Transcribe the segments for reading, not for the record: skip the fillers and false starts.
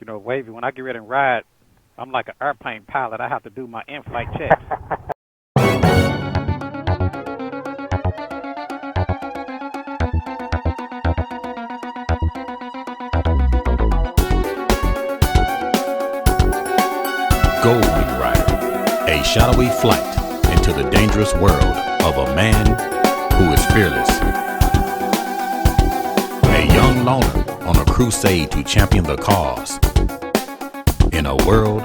You know, Wavy, when I get ready and ride, I'm like an airplane pilot. I have to do my in-flight checks. Goldwing Rider, a shadowy flight into the dangerous world of a man who is fearless. A young loner on a crusade to champion the cause in a world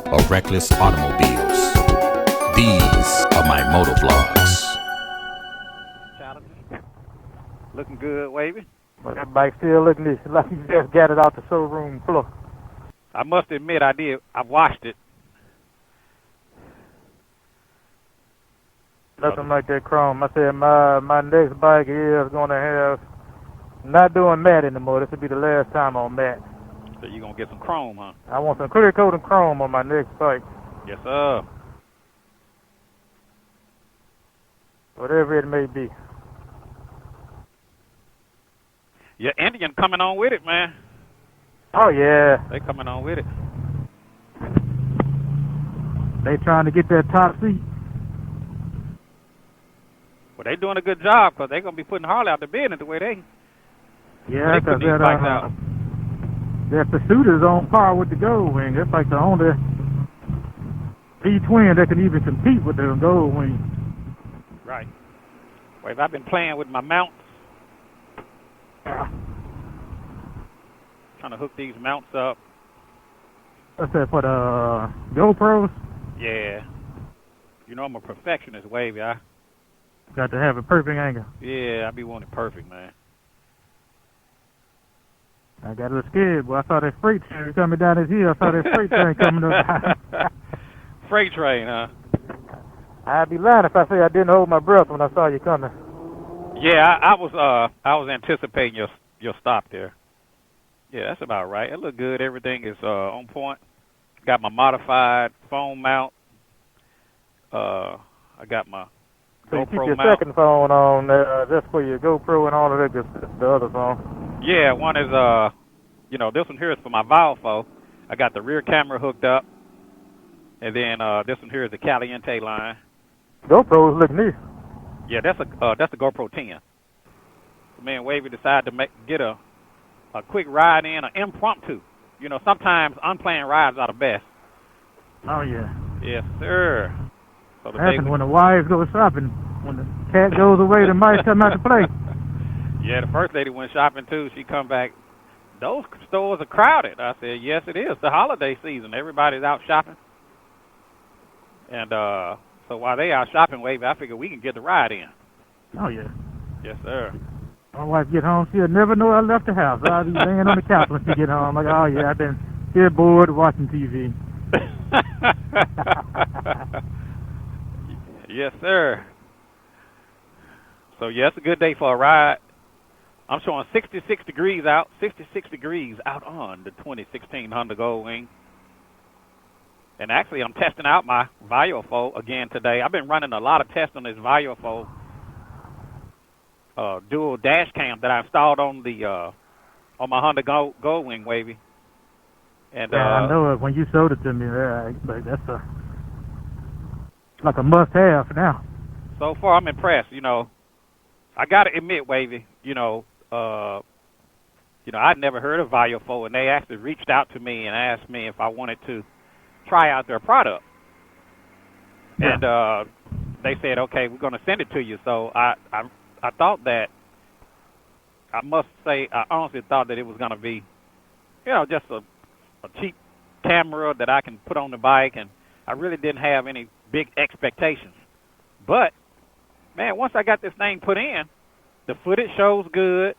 of reckless automobiles. These are my motovlogs. Challanger. Looking good, Wavy. But that bike still looking like you just got it off the showroom floor. I must admit I did. I washed it. Nothing like that chrome. I said my next bike is going to have, not doing matte anymore. This will be the last time on matte. So you're going to get some chrome, huh? I want some clear coat and chrome on my next bike. Yes, sir. Whatever it may be. Your Indian coming on with it, man. Oh, yeah. They coming on with it. They trying to get that top seat. Well, they doing a good job because they're going to be putting Harley out the business the way they because put these bikes out. Their Pursuit is on par with the Goldwing. That's like the only V-twin that can even compete with the Goldwing. Right. Well, I've been playing with my mounts. Trying to hook these mounts up. What's that, for the GoPros? Yeah. You know I'm a perfectionist, Wavy. I got to have a perfect angle. Yeah, I be wanting perfect, man. I got a little scared, boy. I saw that freight train coming down this hill. I saw that freight train coming up. Freight train, huh? I'd be lying if I say I didn't hold my breath when I saw you coming. Yeah, I was anticipating your stop there. Yeah, that's about right. It looked good. Everything is on point. Got my modified phone mount. I got my so you GoPro keep your mount. second phone on just for your GoPro and all of that good stuff, the other phone. Yeah, one is this one here is for my Volvo. I got the rear camera hooked up, and then this one here is the Challanger line. GoPros look neat. Yeah, that's the GoPro 10. So me and Wavy decided to get a quick ride in, an impromptu. You know, sometimes unplanned rides are the best. Oh yeah. Yes, sir. So happens when the wives go shopping. When the cat goes away, the mice come out to play. Yeah, the first lady went shopping too. She come back. Those stores are crowded. I said, yes, it is. The holiday season. Everybody's out shopping. And so while they out shopping, Wavy, I figure we can get the ride in. Oh yeah. Yes, sir. My wife get home, she'll never know I left the house. I'll be laying on the couch when she get home. Like, oh yeah, I've been here bored watching TV. Yes, sir. So, yeah, it's a good day for a ride. I'm showing 66 degrees out on the 2016 Honda Goldwing. And actually, I'm testing out my Viofo again today. I've been running a lot of tests on this Viofo dual dash cam that I installed on my Honda Goldwing, Wavy. And yeah, I know it when you showed it to me. Like that's like a must-have now. So far, I'm impressed. You know, I got to admit, Wavy. I'd never heard of Viofo, and they actually reached out to me and asked me if I wanted to try out their product. Yeah. And they said, okay, we're going to send it to you. So I thought that, I must say, I honestly thought that it was going to be, just a cheap camera that I can put on the bike, and I really didn't have any big expectations. But, man, once I got this thing put in, the footage shows good.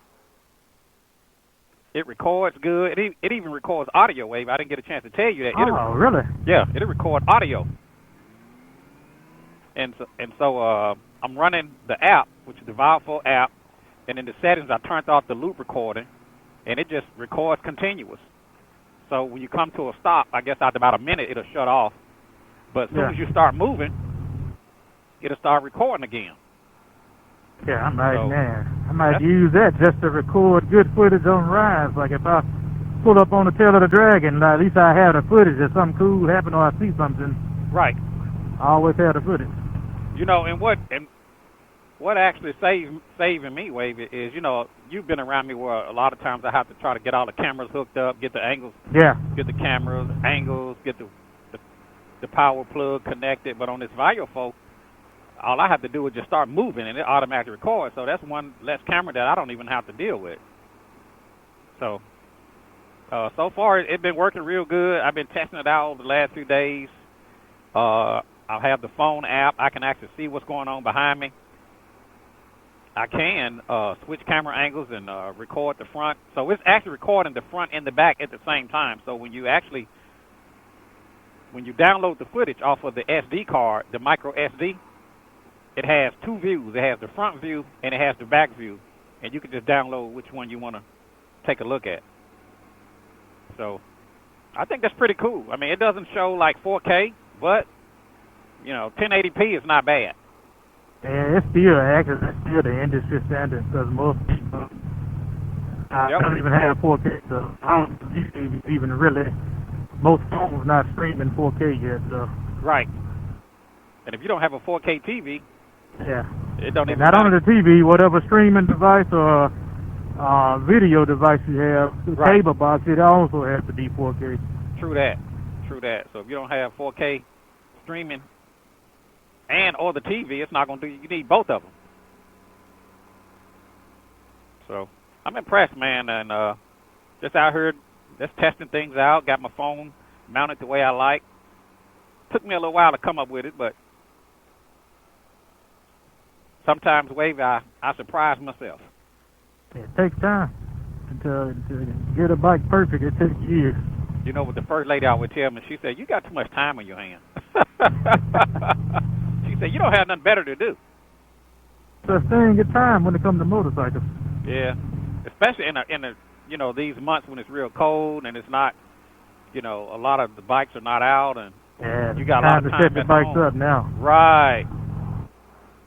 It records good. It even records audio, Wave. I didn't get a chance to tell you that. Oh, really? Yeah, it'll record audio. And so I'm running the app, which is the Viofo app, and in the settings I turned off the loop recording, and it just records continuous. So when you come to a stop, I guess after about a minute it'll shut off. But as soon as you start moving, it'll start recording again. Yeah, I might use that just to record good footage on rides. Like if I pull up on the tail of the dragon. At least I have the footage. If something cool happen or I see something, Right. I always have the footage. You know, and what actually saving me, Wavy, is, you know, you've been around me where a lot of times I have to try to get all the cameras hooked up, get the angles, Yeah. get the cameras, angles, get the power plug connected. But on this Valueful, all I have to do is just start moving and it automatically records. So that's one less camera that I don't even have to deal with. So, so far it's been working real good. I've been testing it out over the last few days. I have the phone app. I can actually see what's going on behind me. I can switch camera angles and record the front. So it's actually recording the front and the back at the same time. So when you download the footage off of the SD card, the micro SD, it has two views. It has the front view and it has the back view. And you can just download which one you want to take a look at. So I think that's pretty cool. I mean, it doesn't show like 4K, but, you know, 1080p is not bad. And it's still the industry standard because most people don't even have 4K. So I don't think even really, most phones not streaming 4K yet. So. Right. And if you don't have a 4K TV, yeah, it don't even not matter. only the TV, whatever streaming device or video device you have, the Right. cable box, it also has to be 4K. True that. So if you don't have 4K streaming and or the TV, it's not going to do. You need both of them. So I'm impressed, man, and just out here, just testing things out. Got my phone mounted the way I like. Took me a little while to come up with it, but sometimes, Wavy, I surprise myself. It takes time to get a bike perfect. It takes years. You know what the first lady always tell me? She said, "You got too much time on your hands." She said, "You don't have nothing better to do." So staying good time when it comes to motorcycles. Yeah, especially in a you know, these months when it's real cold and it's not, you know, a lot of the bikes are not out and yeah, you got a lot of time to set the at bikes home. up now. Right.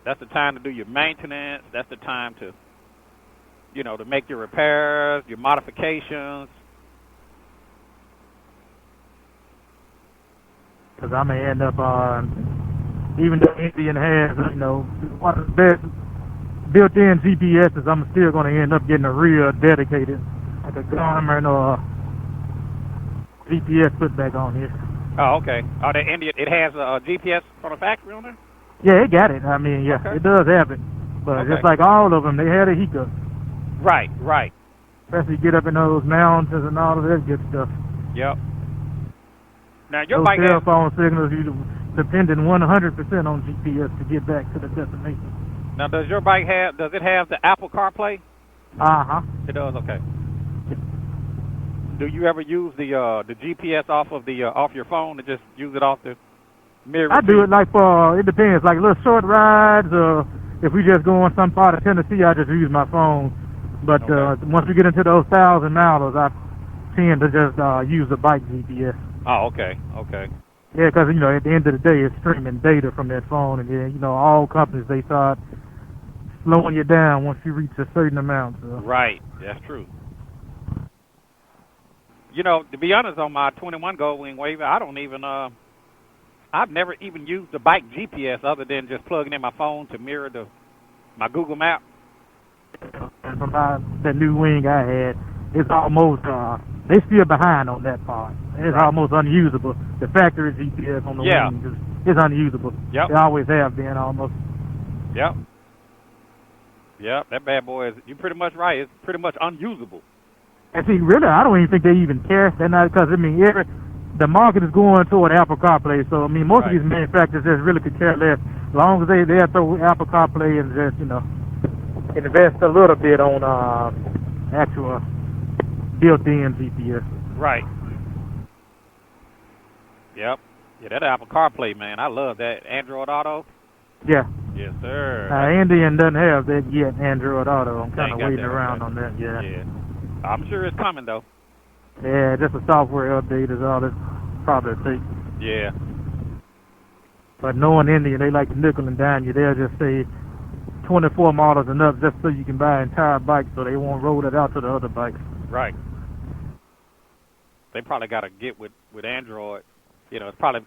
That's the time to do your maintenance. That's the time to, you know, to make your repairs, your modifications. Because I may end up even though Indian has, you know, one of the best built-in GPSs, I'm still going to end up getting a real dedicated, like a Garmin or GPS put back on here. Oh, okay. Oh, the Indian, it has a GPS from the factory on there? Yeah, it got it. I mean, yeah, Okay. It does have it. But Okay. just like all of them, they had a hiccup. Right. Especially get up in those mountains and all of that good stuff. Yep. Now, your Those bike cell has, phone signals, you depending 100% on GPS to get back to the destination. now, does it have the Apple CarPlay? Uh-huh. It does, okay. Do you ever use the GPS off your phone and just use it off the mirror? I do it like it depends, like little short rides, or if we just go on some part of Tennessee, I just use my phone. But Okay. once we get into those 1,000 miles, I tend to just use the bike GPS. Oh, okay. Yeah, because, you know, at the end of the day, it's streaming data from that phone, and then, you know, all companies, they start slowing you down once you reach a certain amount. So. Right, that's true. You know, to be honest, on my 21 Goldwing Wavy, I don't even, I've never even used the bike GPS other than just plugging in my phone to mirror my Google Map. And from that new wing I had, it's almost, they still behind on that part. It's Right. almost unusable. The factory GPS on the Yeah. wing is unusable. Yep. They always have been almost. Yep, that bad boy you're pretty much right. It's pretty much unusable. And see, really, I don't even think they even care. They're not, because, I mean, the market is going toward Apple CarPlay. So, I mean, most Right. of these manufacturers just really could care less. As long as they throw Apple CarPlay and just, you know, invest a little bit on actual built-in GPS. Right. Yep. Yeah, that Apple CarPlay, man, I love that. Android Auto? Yeah. Yes, sir. Indian doesn't have that yet, Android Auto. I'm They kind ain't of got waiting that, around okay. on that, yeah. Yeah. I'm sure it's coming, though. Yeah, just a software update is all it probably take. Yeah. But knowing Indian, they like to nickel and dime you. They'll just say 24 models and up just so you can buy an entire bike, so they won't roll it out to the other bikes. Right. they probably got to get with Android. You know, it's probably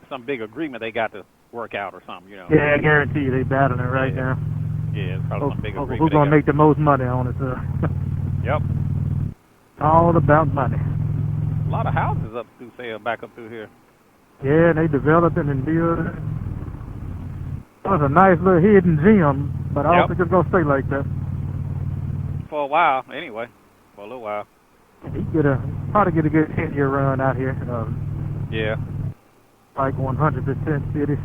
some big agreement they got to work out or something. You know. Yeah, I guarantee you they battling it right now. Yeah, it's probably some big agreement. Who's gonna make the most money on it? Yep. All about money. A lot of houses up through sale back up through here. Yeah, they developing and building. It was a nice little hidden gem, but I don't think it's gonna stay like that. For a while, anyway. For a little while. He probably get a good 10-year run out here. Yeah. Like 100% city.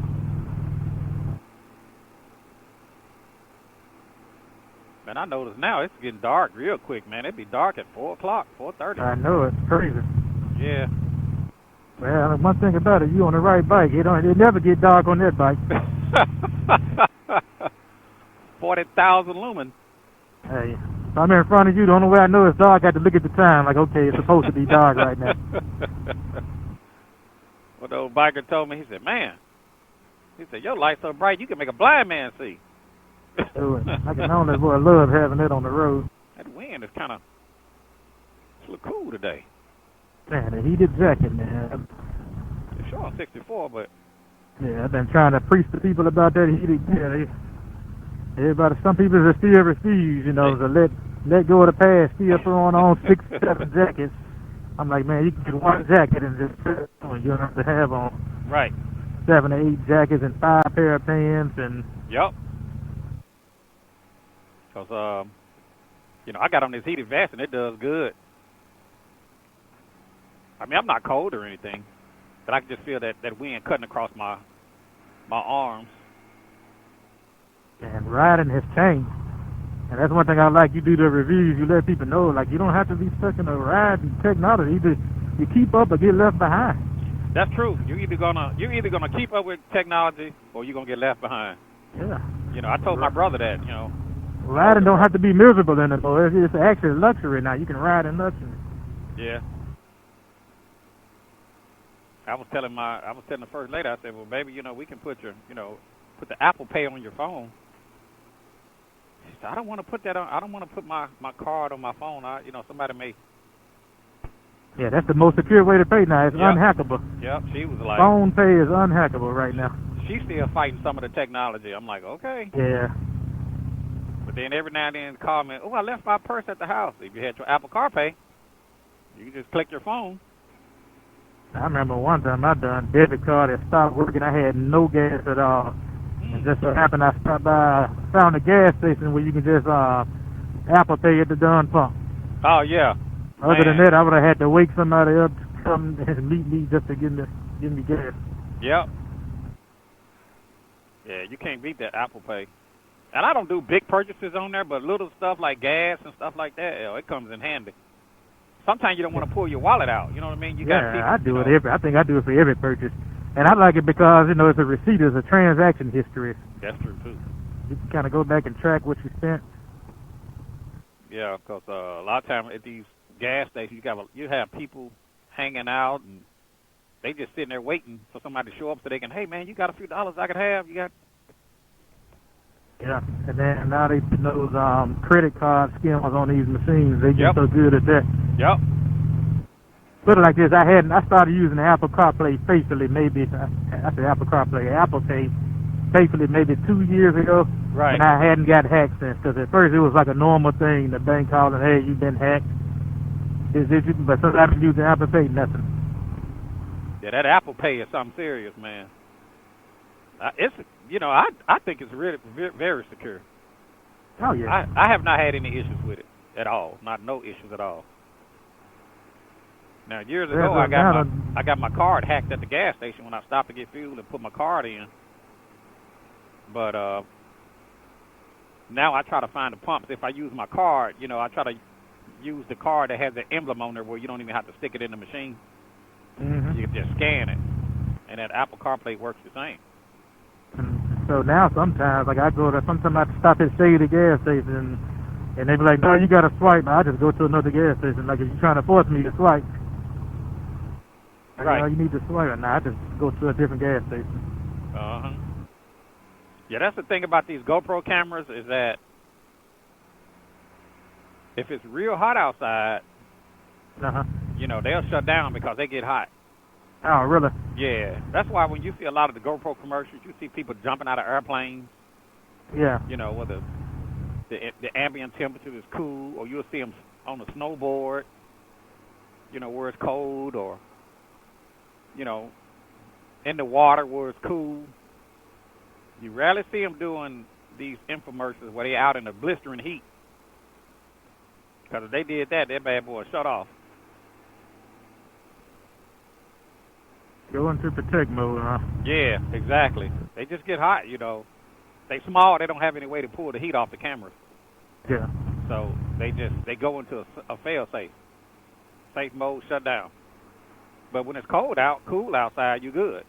Man, I notice now it's getting dark real quick, man. It'd be dark at 4 o'clock, 4:30. I know, it's crazy. Yeah. Well, one thing about it, you on the right bike. It never get dark on that bike. 40,000 lumen. Hey, if I'm in front of you, the only way I know it's dark, I have to look at the time. Like, okay, it's supposed to be dark right now. Well, the old biker told me, he said, man, your light's so bright, you can make a blind man see. I can only love having it on the road. That wind is kind of, it's a little cool today. Man, the heated jacket, man. It's sure on 64, but. Yeah, I've been trying to preach to people about that heated jacket. Some people just still refuse, to let go of the past, still throwing on 6, 7 jackets. I'm like, man, you can get one jacket and just you don't have to have on 7 or 8 jackets and 5 pair of pants and. Yep. Because, I got on this heated vest and it does good. I mean, I'm not cold or anything, but I can just feel that wind cutting across my arms. And riding has changed. And that's one thing I like. You do the reviews, you let people know, like, you don't have to be stuck in a ride and technology. Either you keep up or get left behind. That's true. You're either gonna keep up with technology or you're gonna get left behind. Yeah. I told my brother that, Riding don't have to be miserable anymore. It's actually luxury now. You can ride in luxury. Yeah. I was telling the first lady, I said, well, baby, we can put put the Apple Pay on your phone. She said, I don't want to put that on. I don't want to put my card on my phone. Somebody may. Yeah, that's the most secure way to pay now. It's unhackable. Yep, she was like. Phone pay is unhackable right now. She's still fighting some of the technology. I'm like, okay. Yeah. But then every now and then call me, I left my purse at the house. If you had your Apple CarPlay, you can just click your phone. I remember one time I done debit card that stopped working. I had no gas at all. And just so happened I stopped by, found a gas station where you can just Apple Pay at the done pump. Oh, yeah. Other than that, I would have had to wake somebody up to come and meet me just to give me gas. Yep. Yeah, you can't beat that Apple Pay. And I don't do big purchases on there, but little stuff like gas and stuff like that, it comes in handy. Sometimes you don't want to pull your wallet out. You know what I mean? I do it I think I do it for every purchase. And I like it because, it's a receipt, it's a transaction history. That's true, too. You can kind of go back and track what you spent. Yeah, because a lot of times at these gas stations, you have people hanging out, and they just sitting there waiting for somebody to show up so they can, hey, man, you got a few dollars I could have? You got... Yeah, and then now they put those credit card skimmers on these machines. They get so good at that. Yep. Put it like this, I started using the Apple CarPlay faithfully maybe, I said Apple CarPlay, Apple Pay faithfully maybe 2 years ago. Right. And I hadn't got hacked since, because at first it was like a normal thing, the bank calling, hey, you've been hacked. But since I've been using Apple Pay, nothing. Yeah, that Apple Pay is something serious, man. It's, I think it's really very secure. Oh, yeah. I have not had any issues with it at all. No issues at all. Now, years ago, I got my card hacked at the gas station when I stopped to get fuel and put my card in. But now I try to find the pumps. If I use my card, I try to use the card that has the emblem on there where you don't even have to stick it in the machine. Mm-hmm. You can just scan it. And that Apple CarPlay works the same. So now sometimes, like sometimes I stop at Shady gas station and they be like, no, you got to swipe. I just go to another gas station. Like, if you're trying to force me to swipe. Right. You need to swipe. Now I just go to a different gas station. Uh-huh. Yeah, that's the thing about these GoPro cameras is that if it's real hot outside, You know, they'll shut down because they get hot. Oh, really? Yeah, that's why when you see a lot of the GoPro commercials, you see people jumping out of airplanes. Yeah. You know, where the ambient temperature is cool, or you'll see them on a snowboard. You know, where it's cold, or you know, in the water where it's cool. You rarely see them doing these infomercials where they out in the blistering heat. Because if they did that, that bad boy shut off. Go into protect mode, huh? Yeah, exactly. They just get hot, you know. They small, they don't have any way to pull the heat off the cameras. Yeah. So they go into a fail-safe. Safe mode, shut down. But when it's cold out, cool outside, you good.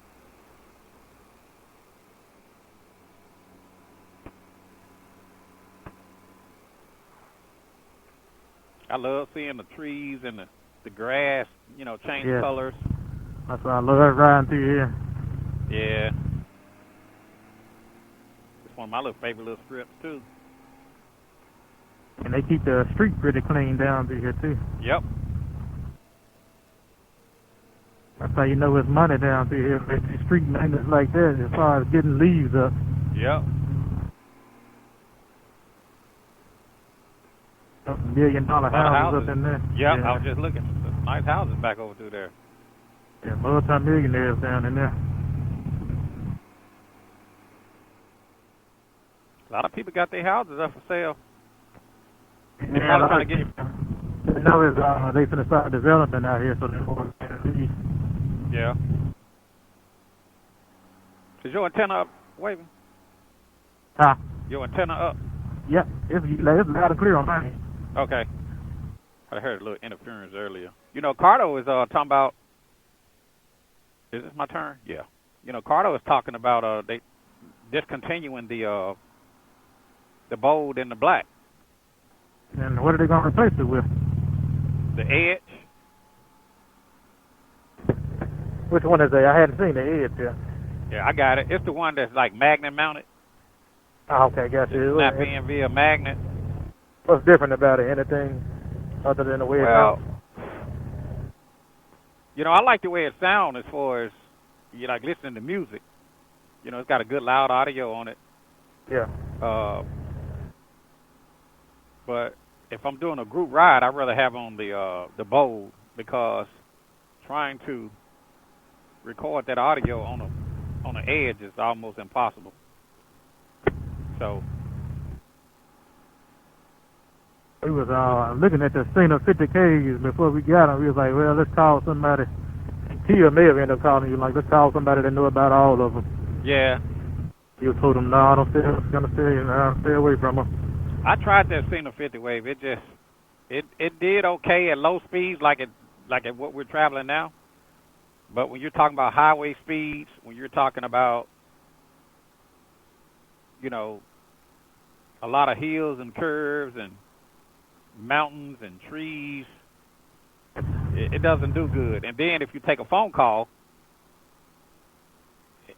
I love seeing the trees and the grass, you know, change colors. That's why I love riding through here. Yeah. It's one of my little favorite little strips, too. And they keep the street pretty clean down through here, too. Yep. That's how you know it's money down through here. With the street maintenance like that, as far as getting leaves up. Yep. $1 million houses up in there. Yep, Yeah. I was just looking. Some nice houses back over through there. Yeah, multi-millionaires down in there. A lot of people got their houses up for sale. They're Yeah, probably trying to get... they know it's, they finna start development out here, so they're going to leave. Yeah. Is your antenna up, Wavy? Huh? Your antenna up? Yep, it's loud and clear on mine. Okay. I heard a little interference earlier. You know, Cardo is talking about... Is this my turn? Yeah. You know, Cardo is talking about they discontinuing the bold and the black. And what are they going to replace it with? The edge. Which one is that? I hadn't seen the edge yet. Yeah, I got it. It's the one that's like magnet mounted. Oh, okay, got you. Snap in via magnet. What's different about it? Anything other than the way it sounds? You know, I like the way it sounds as far as you like listening to music. You know, it's got a good loud audio on it. Yeah. But if I'm doing a group ride, I'd rather have on the bold because trying to record that audio on the edge is almost impossible. So we was looking at the Cena 50Ks before we got them. We was like, well, let's call somebody. Tia may have ended up calling you, like, let's call somebody that know about all of them. Yeah. You told them, no, don't stay away from them. I tried that Cena 50 Wave. It just it did okay at low speeds, like at what we're traveling now. But when you're talking about highway speeds, when you're talking about, you know, a lot of hills and curves and mountains and trees, it doesn't do good. And then if you take a phone call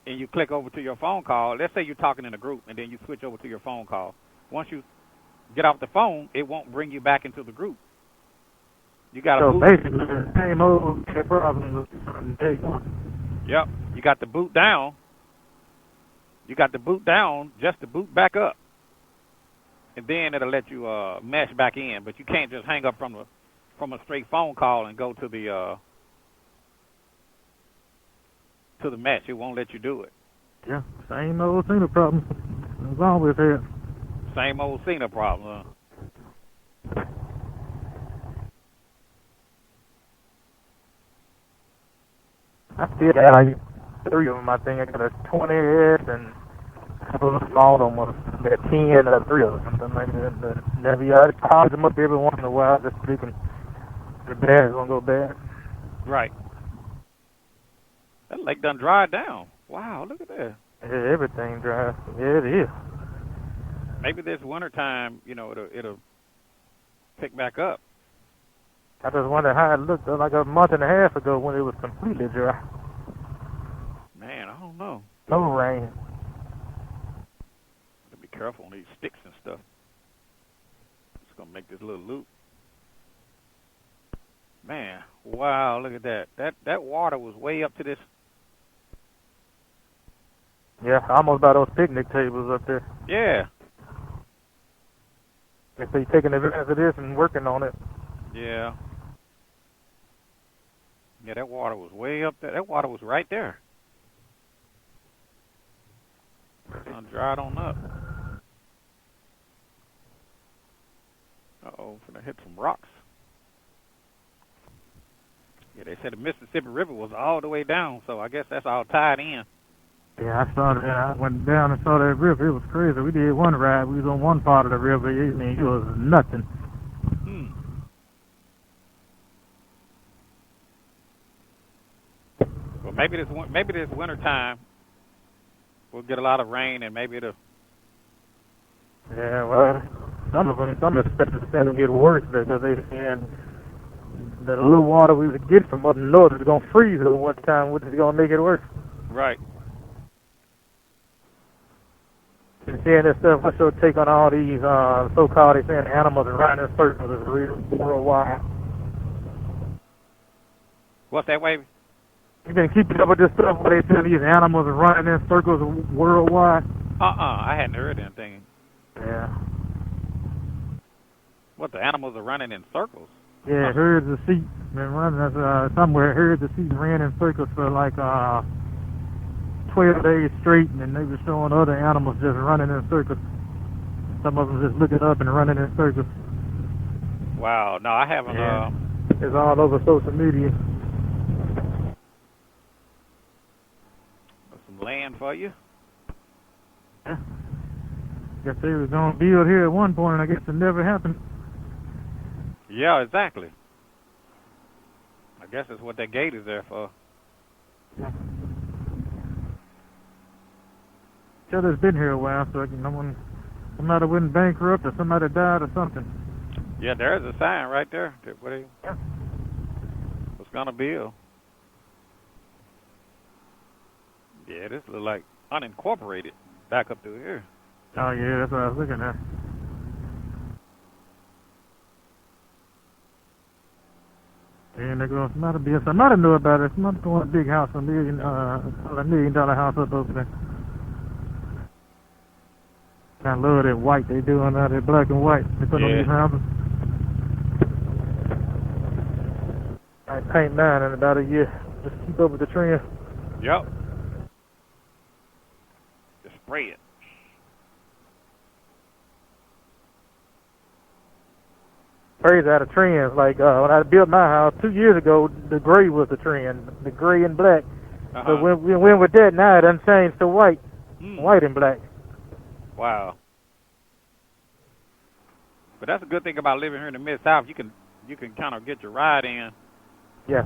and you click over to your phone call, let's say you're talking in a group and then you switch over to your phone call. Once you get off the phone, it won't bring you back into the group. You got to basically the same old problem. Yep. You got to boot down. You got to boot down just to boot back up. And then it'll let you mesh back in, but you can't just hang up from a straight phone call and go to the mesh. It won't let you do it. Yeah, same old Cena problem. It's always here. Same old Cena problem, huh? I still got like 3 of them. I think I got a 20S and a couple of small ones. Got 10 and a 3 of them, something like that. Never, I charge them up every once in a while just so they can. The battery's gonna go bad. Right. That lake done dried down. Wow, look at that. Yeah, everything dries. Yeah, it is. Maybe this wintertime, you know, it'll pick back up. I just wonder how it looked like a month and a half ago when it was completely dry. Man, I don't know. No rain. Be careful on these sticks and stuff. It's gonna make this little loop. Man, wow, look at that. That water was way up to this. Yeah, almost by those picnic tables up there. Yeah. If they taking advantage of this and working on it. Yeah. Yeah, that water was way up there. That water was right there. It's gonna dry it on up. Uh-oh, gonna hit some rocks. Yeah, they said the Mississippi River was all the way down, so I guess that's all tied in. Yeah, I saw that. I went down and saw that river. It was crazy. We did one ride. We was on one part of the river. It was nothing. Well, maybe this winter time we'll get a lot of rain, and maybe it'll. Yeah, well, some expect to get worse because they saying the little water we would get from up north is gonna freeze at one time, which is gonna make it worse. Right. And saying this stuff, what's your take on all these so-called, they saying animals are running in circles is real worldwide? What's that, Wavy? You been keeping up with this stuff where they saying these animals are running in circles worldwide? I hadn't heard anything. Yeah. What, the animals are running in circles? Yeah, herds of sheep been running somewhere. Herds of sheep ran in circles for like 12 days straight, and then they were showing other animals just running in circles. Some of them just looking up and running in circles. Wow, no, I haven't. Yeah. It's all over social media. Some land for you. Yeah. Guess they was gonna build here at one point, and I guess it never happened. Yeah, exactly. I guess that's what that gate is there for. Yeah. It's been here a while, so somebody went bankrupt or somebody died or something. Yeah, there's a sign right there. What they Yeah. was gonna build. Yeah, this looks like unincorporated back up through here. Oh yeah, that's what I was looking at. And they're going somebody knew about it. Somebody going a big house, $1 million house up over there. I love that white they doing out there, black and white. They put on these houses. I paint mine in about a year. Just keep up with the trend. Yep. Just spray it. Crazy out of trends. Like when I built my house 2 years ago, the gray was the trend, the gray and black. But when we went with that, now it done changed to white, white and black. Wow. But that's a good thing about living here in the Mid-South. You can kind of get your ride in. Yeah.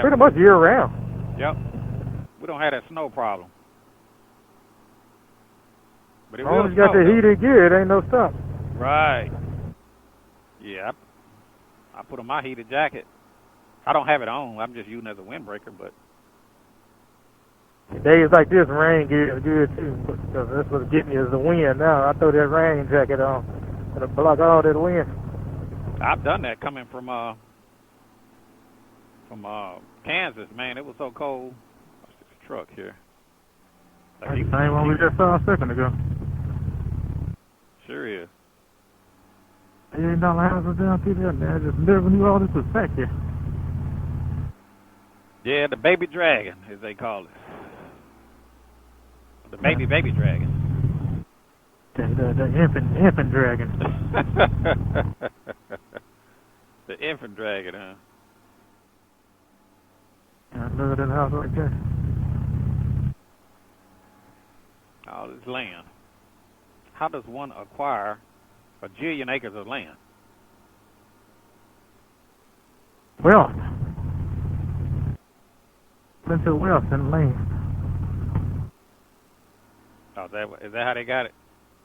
Pretty much year round. Yep. We don't have that snow problem. But as long as you got the heated gear, it ain't no stop. Right. Yeah. I put on my heated jacket. I don't have it on. I'm just using it as a windbreaker, but. Days like this, rain gear is good too, because that's what's getting you is the wind. Now I throw that rain jacket on, it'll block all that wind. I've done that coming from Kansas, man. It was so cold. What's this truck here? That's the same one we just saw a second ago. Sure is. $1 million houses down through there, man. I just never knew all this was back here. Yeah, the baby dragon, as they call it. The baby dragon. The infant dragon. The infant dragon, huh? I love that house right there. All this land. How does one acquire 1 jillion acres of land? Wealth. Into wealth and land. Oh, is that how they got it?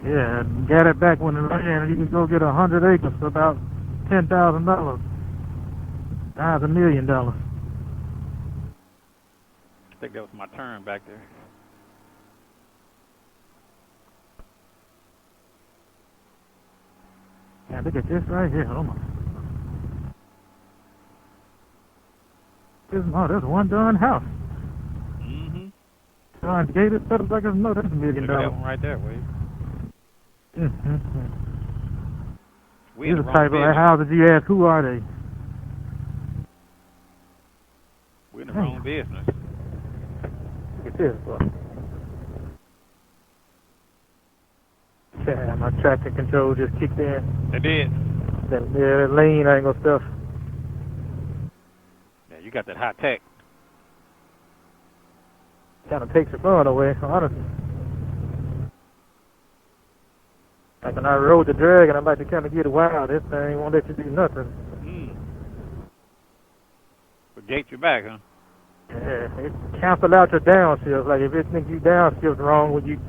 Yeah, got it back when the land, you can go get 100 acres for about $10,000. Now it's $1 million. I think that was my turn back there. Yeah, look at this right here. Hold on. That's one done house. Mm-hmm. Done gated, set up like it's no, that's $1 million. Look at that one right there, Wavy. Mm-hmm. We in These the are wrong type of business. houses you ask, who are they? We're in the wrong business. Look at this, boy. Yeah, my traction control just kicked in. It did. That lane ain't gonna stuff. Yeah, you got that high tech. Kind of takes the fun away, honestly. Like when I rode the drag and I like to kind of get wild, this thing won't let you do nothing. But gate you back, huh? Yeah, it cancel out your downshifts. Like if it thinks you downshift wrong, when you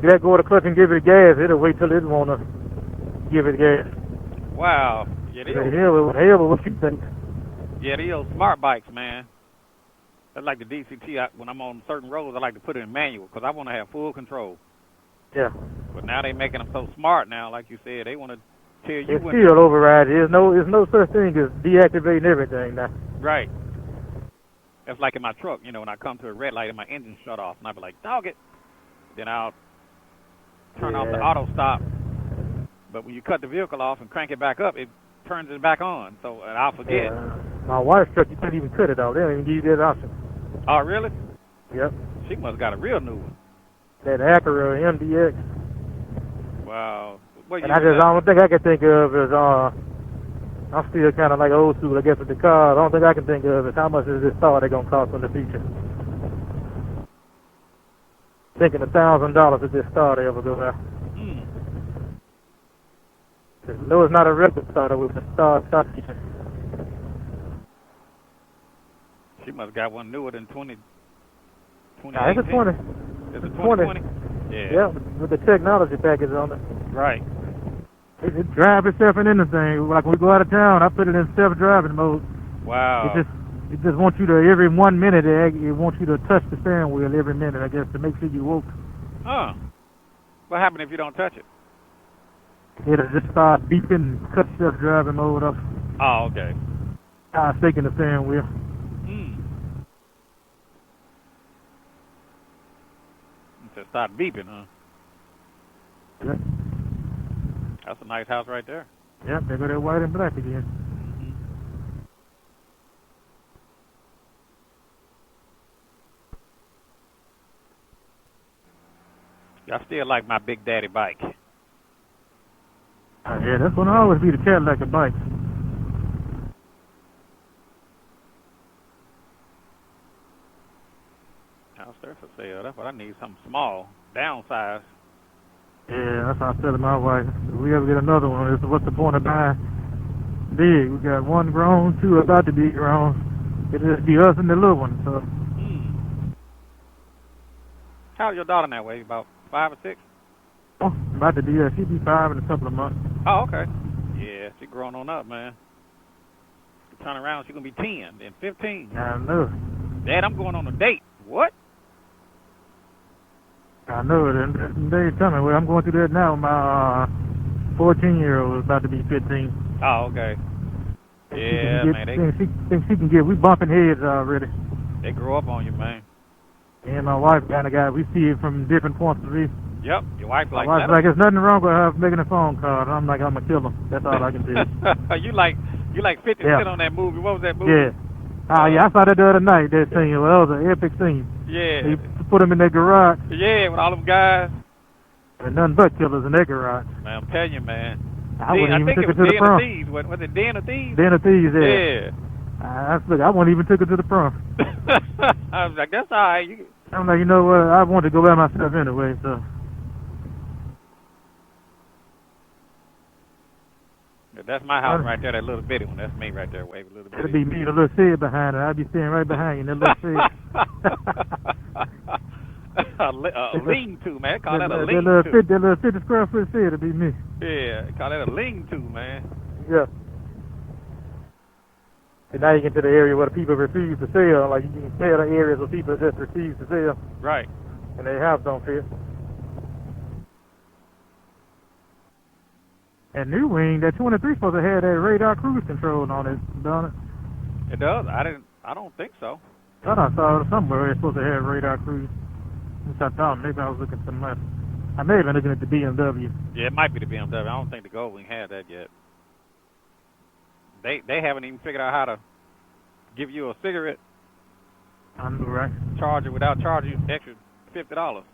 let go of the clutch and give it gas, it'll wait till it wanna give it gas. Wow. Yeah, Hell, what you think? Yeah, these old smart bikes, man. That's like the DCT. When I'm on certain roads, I like to put it in manual because I want to have full control. Yeah. But now they making them so smart now, like you said, they want to tell you It's when. still override. There's no such thing as deactivating everything now. Right. That's like in my truck, you know, when I come to a red light and my engine shut off, and I be like, dog it. Then I'll turn off the auto stop. But when you cut the vehicle off and crank it back up, it turns it back on. So and I'll forget. My wife's truck, you couldn't even cut it off. They don't even give you that option. Oh, really? Yep. She must have got a real new one. That Acura MDX. Wow. And the only thing I can think of is, I'm still kind of like old school, I guess, with the cars. The only thing I can think of is how much is this car they're going to cost in the future. Thinking $1,000 if this star they ever go out. No, it's not a regular starter with the star feature. She must have got one newer than 20. Nah, it's a 20. It's a 2020? Yeah. Yeah, with the technology package on it. Right. It drives itself in anything. Like when we go out of town, I put it in self-driving mode. Wow. It just wants you to, every 1 minute, it wants you to touch the steering wheel every minute, I guess, to make sure you woke. Huh. What happens if you don't touch it? It'll just start beeping and cut self-driving mode off. Oh, okay. Staking the steering wheel. Just start beeping, huh? Yeah. That's a nice house right there. Yep, they go that white and black again. I still like my Big Daddy bike. Yeah, that's gonna always be the Cadillac of bikes. House there for sale. That's what I need, something small, downsize. Yeah, that's how I said to my wife. If we ever get another one, what's the point of buying big? We got one grown, two about to be grown. It'll just be us and the little one. So. How's your daughter now, Wavy? About 5 or 6? Oh, about to be, she'll be 5 in a couple of months. Oh, okay. Yeah, she growing on up, man. Turn around, she's gonna be 10, then 15. I know. Dad, I'm going on a date. What? I know it. And they tell me, well, I'm going through that now. My 14-year-old is about to be 15. Oh, okay. Yeah, man. Think she can get. We bumping heads already. They grow up on you, man. Me and my wife kind of we see it from different points of view. Yep, your wife's like my wife's like, there's nothing wrong with her making a phone call. And I'm like, I'm gonna kill him. That's all I can do. you like 50 Cent on that movie. What was that movie? Yeah. Yeah, I saw that the other night. That scene. Well, that was an epic scene. Yeah. They put him in that garage. Yeah, with all them guys. And nothing but killers in that garage. Man, I'm telling you, man. I wouldn't even think took it was her to the prom. Den of Thieves. Was it Den of Thieves? Den of Thieves, yeah. Yeah. Look, I wouldn't even took her to the prom. I was like, that's all right. I'm like, you know what? I wanted to go by myself anyway, so. That's my house right there, that little bitty one. That's me right there, Wavy, little bitty. It'll be me, the little shed behind her. I'll be sitting right behind you in that little shed. A lean-to, man. Call that a lean-to. That little 50 square foot shed will be me. Yeah, call that a lean-to, man. Yeah. And now you get to the area where the people refuse to sell. Like, you can tell the areas where people just refuse to sell. Right. And their house don't fit. That new wing, that 23 supposed to have that radar cruise control on it, don't it? It does. I don't think so. I thought I saw somewhere it's supposed to have radar cruise. Which I thought maybe I was looking at something else. I may have been looking at the BMW. Yeah, it might be the BMW. I don't think the Goldwing had that yet. They haven't even figured out how to give you a cigarette I know, right? charger without charging you extra $50.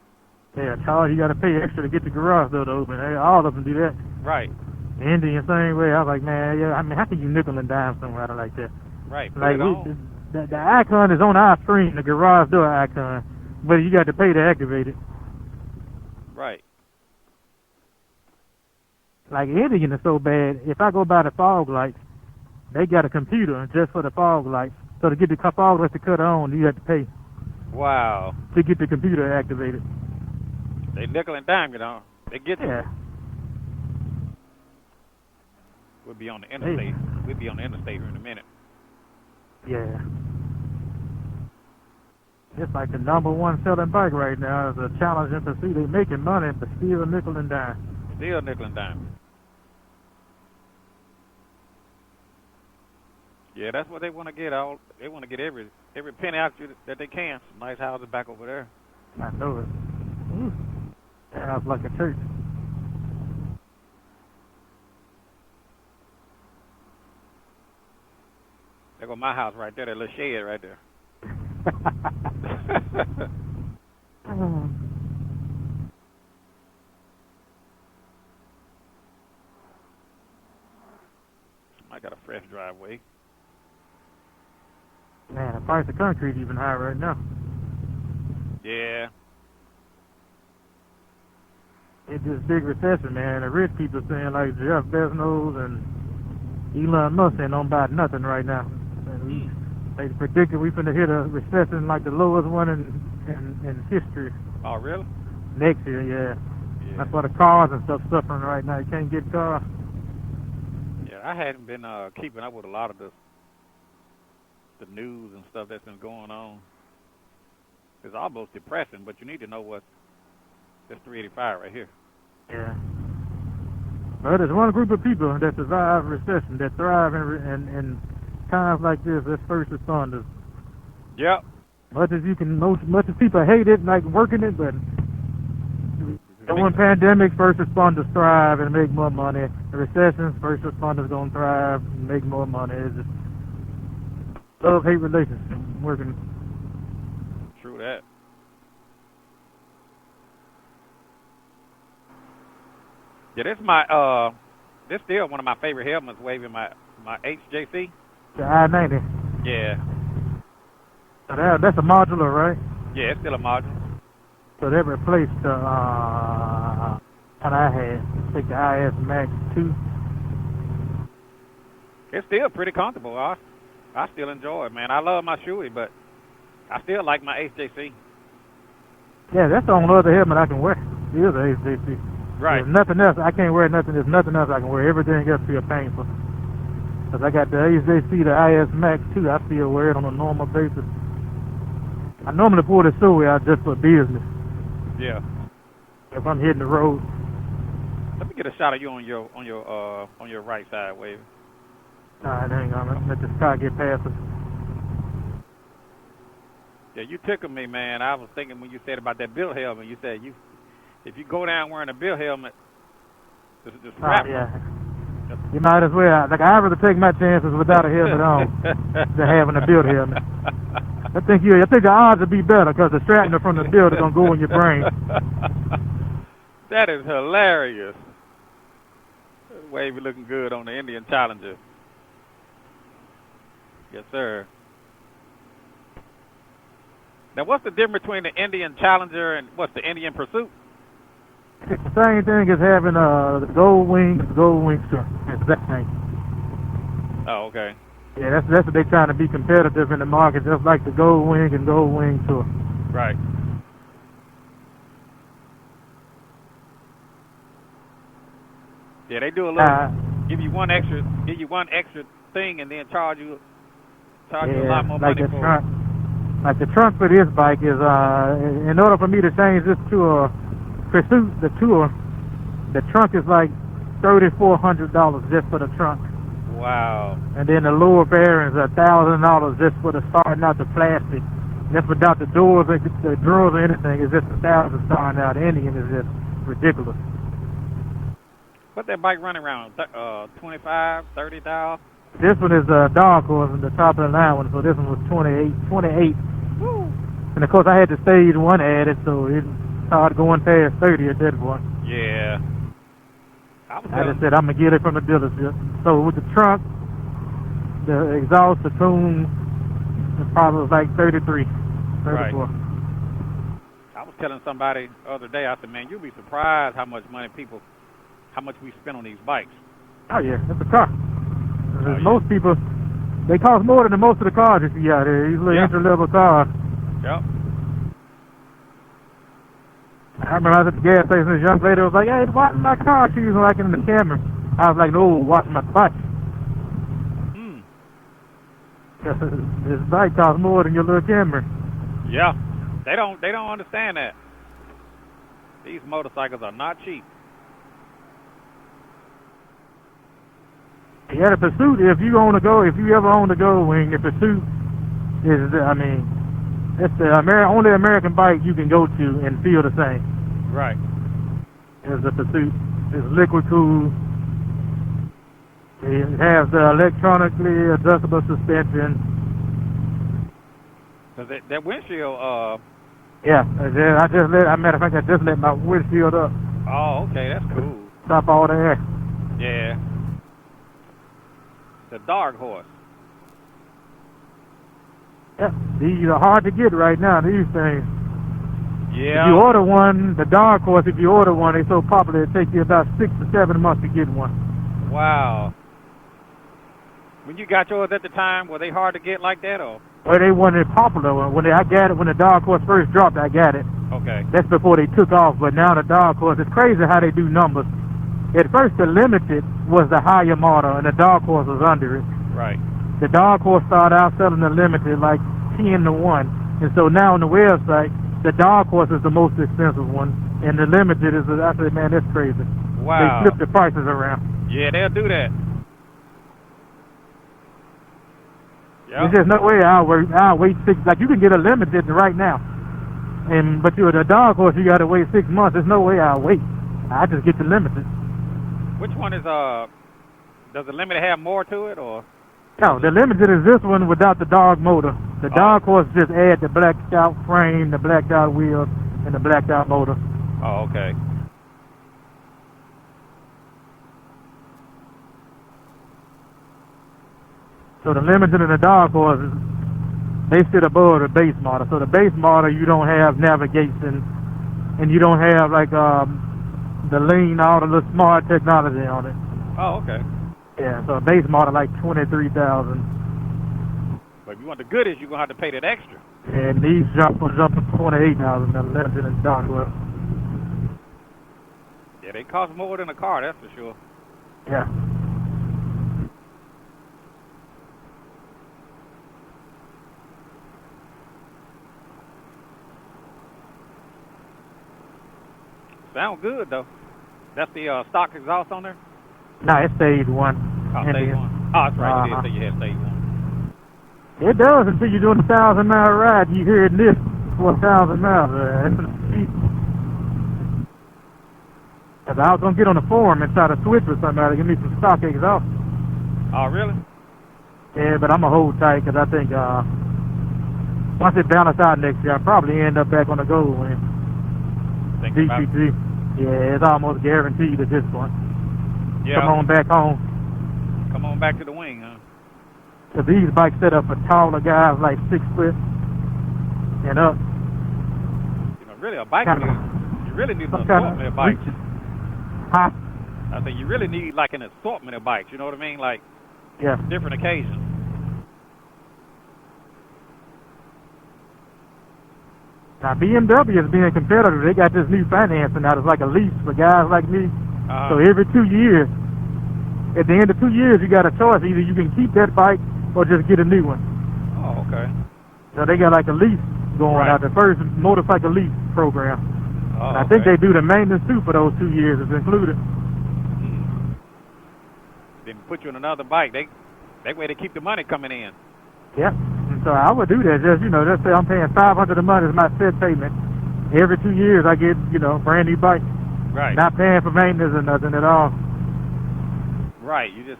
Yeah, Charles, you got to pay extra to get the garage door to open. Hey, all of them do that. Right. The Indian same way. I was like, man, yeah. I mean, how can you nickel and dime somewhere like that? Right. Like the icon is on our screen, the garage door icon, but you got to pay to activate it. Right. Like Indian is so bad. If I go by the fog lights, they got a computer just for the fog lights. So to get the fog lights to cut on, you have to pay Wow. to get the computer activated. They nickel and dime, you know. They get you. Yeah. We'll be on the interstate. We'll be on the interstate here in a minute. Yeah. It's like the #1 selling bike right now is a Challanger to see they making money, but still nickel and dime. Still nickel and dime. Yeah, that's what they want to get. They want to get every penny out you that they can. Some nice houses back over there. I know it. Ooh. Sounds like a church. There go my house right there, that little shed right there. I got a fresh driveway. Man, the price of concrete even higher right now. Yeah. It's this big recession, man. The rich people saying like Jeff Bezos and Elon Musk saying don't buy nothing right now. And they predicted we finna hit a recession like the lowest one in history. Oh, really? Next year, yeah. That's why the cars and stuff suffering right now. You can't get cars. Yeah, I hadn't been keeping up with a lot of the news and stuff that's been going on. It's almost depressing, but you need to know what this 385 right here. Yeah. But there's one group of people that survive recession, that thrive in times like this. That's first responders. Yep. Much as people hate it, like working it, but during pandemic, first responders thrive and make more money. The recessions, first responders gonna thrive and make more money. It's just love-hate relationship working. True that. Yeah, this still one of my favorite helmets, Wavy, my HJC. The I-90. Yeah. So that's a modular, right? Yeah, it's still a module. So they replaced the one I had. Take the IS Max 2. It's still pretty comfortable. I still enjoy it, man. I love my Shoei, but I still like my HJC. Yeah, that's the only other helmet I can wear. It is a HJC. Right. There's nothing else. I can't wear nothing. There's nothing else I can wear. Everything else feels painful. Because I got the HJC, the IS Max 2. I still wear it on a normal basis. I normally pull the Shoei out just for business. Yeah. If I'm hitting the road. Let me get a shot of you on your right side, Wavy. Alright, hang on. Let this car get past us. Yeah, you tickled me, man. I was thinking when you said about that bill helmet, you said if you go down wearing a bill helmet, just strap. Yeah. You might as well. Like, I'd rather take my chances without a helmet on than having a build helmet. I think the odds would be better because the shrapnel from the build is going to go in your brain. That is hilarious. Wavy looking good on the Indian Challanger. Yes, sir. Now, what's the difference between the Indian Challanger and what's the Indian Pursuit? It's the same thing as having the gold wing sir. It's that thing. Oh, okay. Yeah, that's what they're trying to be competitive in the market, just like the gold wing and gold wing tour. Right. Yeah, they do a little. Give you one extra thing, and then charge you a lot more money for it. Like the trunk for this bike is, in order for me to change this to a Pursuit, the tour, the trunk is like $3,400 just for the trunk. Wow. And then the lower bearings are $1,000 just for the starting out the plastic. That's without the doors, the drawers or anything. It's just $1,000 starting out. The Indian is just ridiculous. What that bike running around? 25, 30,000? This one is a dark horse and the top of the line one, so this one was 28. Woo. And of course I had the stage one added, so it started going past 30 at that point. Yeah. I just said I'm gonna get it from the dealership. So with the trunk, the exhaust, the tune, it probably was like 33, 34. Right. I was telling somebody the other day, I said, man, you'll be surprised how much we spend on these bikes. Oh yeah, that's a car. Oh, most people, they cost more than most of the cars you see out there. These little entry-level cars. Yep. I remember I was at the gas station, this young lady was like, hey, watching my car. She was like in the camera. I was like, no, watching my bike. This bike costs more than your little camera. Yeah. They don't understand that. These motorcycles are not cheap. Yeah, the Pursuit, if you ever own the Gold Wing, the Pursuit is, it's the only American bike you can go to and feel the same. Right. It's the Pursuit. It's liquid cool. It has the electronically adjustable suspension. Cause that windshield, yeah, matter of fact, I just let my windshield up. Oh, okay, that's cool. Stop all the air. Yeah. The Dark Horse. Yeah, these are hard to get right now, these things. Yeah. If you order one, the Dark Horse, if you order one, they're so popular, it takes you about 6 to 7 months to get one. Wow. When you got yours at the time, were they hard to get like that, or? Well, they weren't popular. When I got it, when the Dark Horse first dropped, I got it. Okay. That's before they took off, but now the Dark Horse, it's crazy how they do numbers. At first, the Limited was the higher model, and the Dark Horse was under it. Right. The Dark Horse started out selling the Limited like 10 to 1. And so now on the website, the Dark Horse is the most expensive one, and the Limited is, I said, man, that's crazy. Wow. They flip the prices around. Yeah, they'll do that. Yep. There's just no way I'll wait 6, like you can get a Limited right now. But you're the Dark Horse, you gotta wait 6 months. There's no way I'll wait. I just get the Limited. Which one is, does the Limited have more to it, or? No, the Limited is this one without the dog motor. The Dark Horse just add the blacked out frame, the blacked out wheels, and the blacked out motor. Oh, okay. So the Limited and the Dark Horse, they sit above the base model. So the base model, you don't have navigation, and you don't have like the lean, all the little smart technology on it. Oh, okay. Yeah, so a base model like $23,000. But if you want the goodies, you're gonna have to pay that extra. And these jump to $28,000. The Limited and Dark Horse. Yeah, they cost more than a car, that's for sure. Yeah. Sound good though. That's the stock exhaust on there? No, it's stage 1. Oh, stage 1. Oh, that's right. You did say you had stage 1. It does until you're doing a 1,000-mile ride. You hear this for 1,000 miles. Cause I was gonna get on the forum and try to switch with somebody to give me some stock exhaust. Oh, really? Yeah, but I'm gonna hold tight because I think once it balances out next year, I'll probably end up back on the Gold Wing. DCT. Yeah, it's almost guaranteed at this point. Yeah. Come on back home. Come on back to the wing, huh? Cause these bikes set up for taller guys like 6 foot and up. You know, really a bike, you really need an assortment of bikes. Huh? I think you really need like an assortment of bikes, you know what I mean? Like, yeah, different occasions. Now BMW is being competitive. They got this new financing out. It's like a lease for guys like me. So every 2 years, at the end of 2 years, you got a choice. Either you can keep that bike or just get a new one. Oh, okay. So they got like a lease going out, the first motorcycle lease program. Oh, and I think they do the maintenance too for those 2 years. It's included. Then put you on another bike. That way they keep the money coming in. Yep. And so I would do that. Just, just say I'm paying $500 a month as my set payment. Every 2 years I get, brand new bike. Right. Not paying for maintenance or nothing at all. Right. You just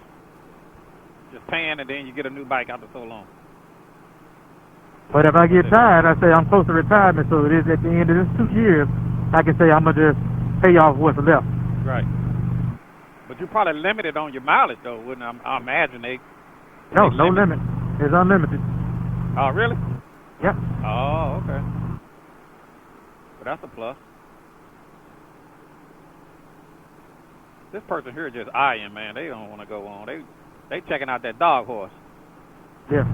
paying and then you get a new bike after so long. But if I get tired, I say I'm close to retirement, so it is at the end of this 2 years, I can say I'm going to just pay off what's left. Right. But you're probably limited on your mileage, though, wouldn't I imagine they... No limit. It's unlimited. Oh, really? Yep. Oh, okay. But that's a plus. This person here just eyeing, man. They don't want to go on. They checking out that dog horse. Yeah.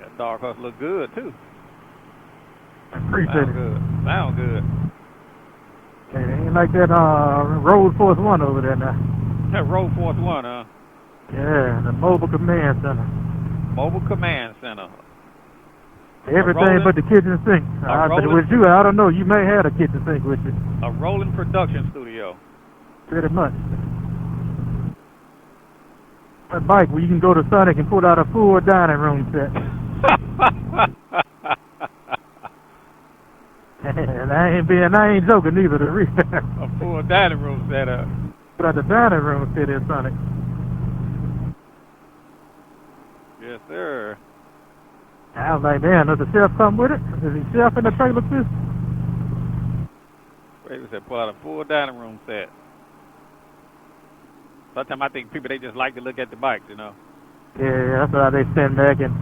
That dog horse look good too. Appreciate it. Sound good. Hey, ain't like that Road Force One over there now. That Road Force One, huh? Yeah, the Mobile Command Center. Mobile Command Center. Everything but the kitchen sink. But with you, I don't know. You may have a kitchen sink with you. A rolling production studio. Pretty much. A bike where you can go to Sonic and pull out a full dining room set. And I ain't joking neither. A full dining room setup. Put out the dining room set in Sonic. Yes, sir. I was like, damn, does the chef come with it? Is the chef in the trailer too? Wavy said pull out a full dining room set. Sometimes I think people, they just like to look at the bikes, Yeah, that's why they stand back and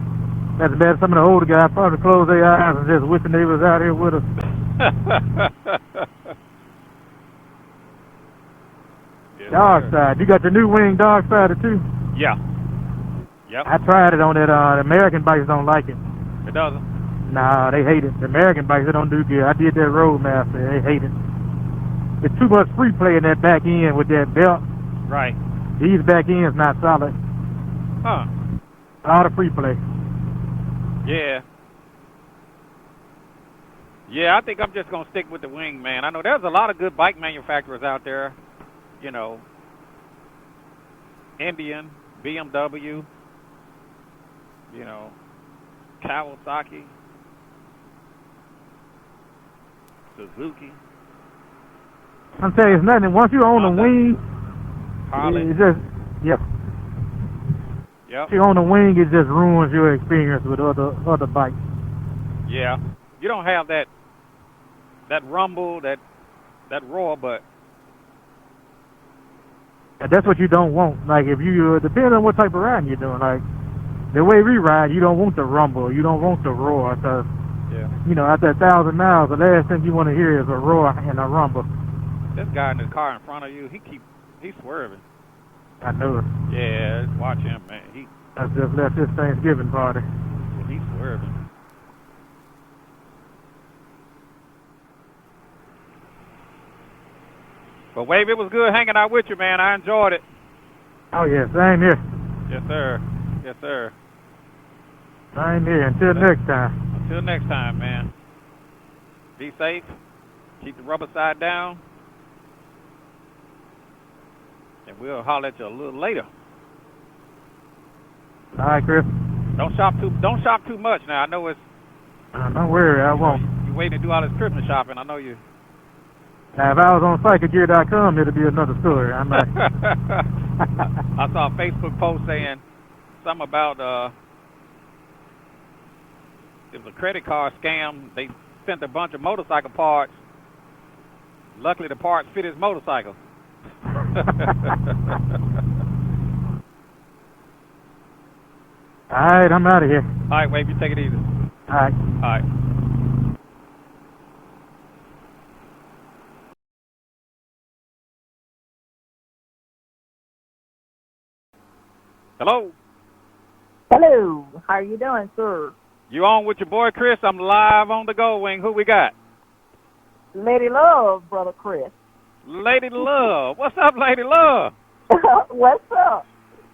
that's bad. Some of the older guys probably close their eyes and just wishing they was out here with us. Yes, dog sir. side. You got your new wing dog side too? Yeah. Yep. I tried it on that. The American bikes don't like it. It doesn't? Nah, they hate it. The American bikes, they don't do good. I did that Roadmaster. They hate it. It's too much free play in that back end with that belt. Right. These back ends not solid. Huh. All the free play. Yeah. Yeah, I think I'm just going to stick with the wing, man. I know there's a lot of good bike manufacturers out there. Indian, BMW, Kawasaki, Suzuki. I'm telling you, it's nothing. Once you own the wing, Harley. it just, yep. Yep. If you own the wing, it just ruins your experience with other bikes. Yeah. You don't have that rumble, that roar, but and that's what you don't want. Like, if you, depends on what type of riding you're doing. Like, the way we ride, you don't want the rumble. You don't want the roar. Because, after 1,000 miles, the last thing you want to hear is a roar and a rumble. This guy in the car in front of you, he's swerving. I know it. Yeah, watch him, man. I just left this Thanksgiving party. He's swerving. But Wave, it was good hanging out with you, man. I enjoyed it. Oh, yeah, same here. Yes, sir. Yes, sir. Same here. Until next time. Until next time, man. Be safe. Keep the rubber side down. And we'll holler at you a little later. All right, Chris. Don't shop too much now. I know it's... Don't worry, I won't. You're waiting to do all this Christmas shopping. I know you... Now, if I was on psychogear.com, it'd be another story. I'm not. I saw a Facebook post saying something about it was a credit card scam. They sent a bunch of motorcycle parts. Luckily, the parts fit his motorcycle. All right, I'm out of here. All right, Wave, you take it easy. All right. All right. Hello. Hello. How are you doing, sir? You on with your boy Chris? I'm live on the Go Wing. Who we got? Lady Love, Brother Chris. Lady Love. What's up, Lady Love? What's up?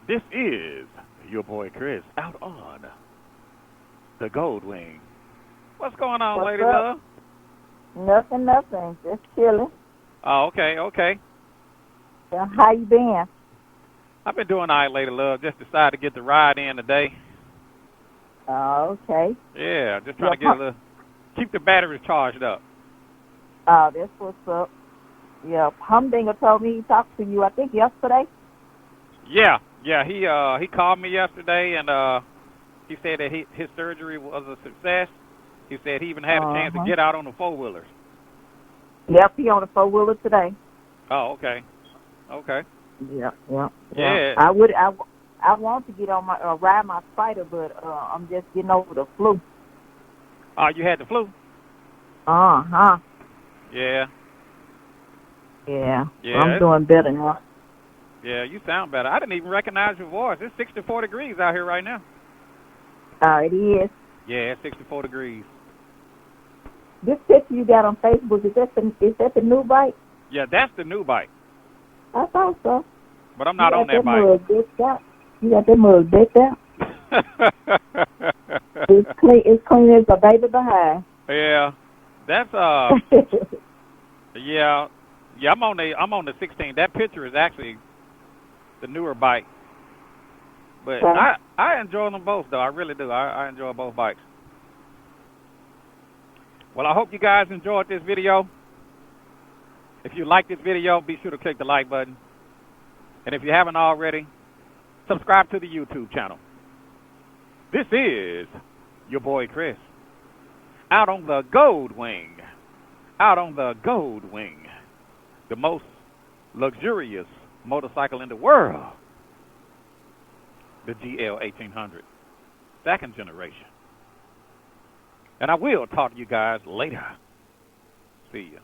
This is your boy Chris out on the Gold Wing. What's going on, What's Lady up? Love? Nothing. Just chilling. Oh, okay, okay. How you been? I've been doing all right, lady love. Just decided to get the ride in today. Okay. Yeah, just trying to get a little, keep the batteries charged up. That's what's up. Yeah, Humdinger told me he talked to you, I think, yesterday. Yeah, he called me yesterday, and he said that his surgery was a success. He said he even had a chance to get out on the four-wheelers. Yep, he on the four-wheeler today. Oh, okay. Okay. Yeah. Yeah. I want to get on my ride my Spider, but I'm just getting over the flu. Oh, you had the flu? Uh-huh. Yeah. Yeah. Yeah. I'm doing better now. Yeah, you sound better. I didn't even recognize your voice. It's 64 degrees out here right now. It is. Yeah, it's 64 degrees. This picture you got on Facebook, is that the new bike? Yeah, that's the new bike. I thought so. But I'm not on that bike. You got that mug decked out. It's clean as a baby behind. Yeah. That's yeah. I'm on the 16. That picture is actually the newer bike. But I enjoy them both though. I really do. I enjoy both bikes. Well, I hope you guys enjoyed this video. If you like this video, be sure to click the like button. And if you haven't already, subscribe to the YouTube channel. This is your boy Chris. Out on the Gold Wing. Out on the Gold Wing. The most luxurious motorcycle in the world. The GL 1800. Second generation. And I will talk to you guys later. See ya.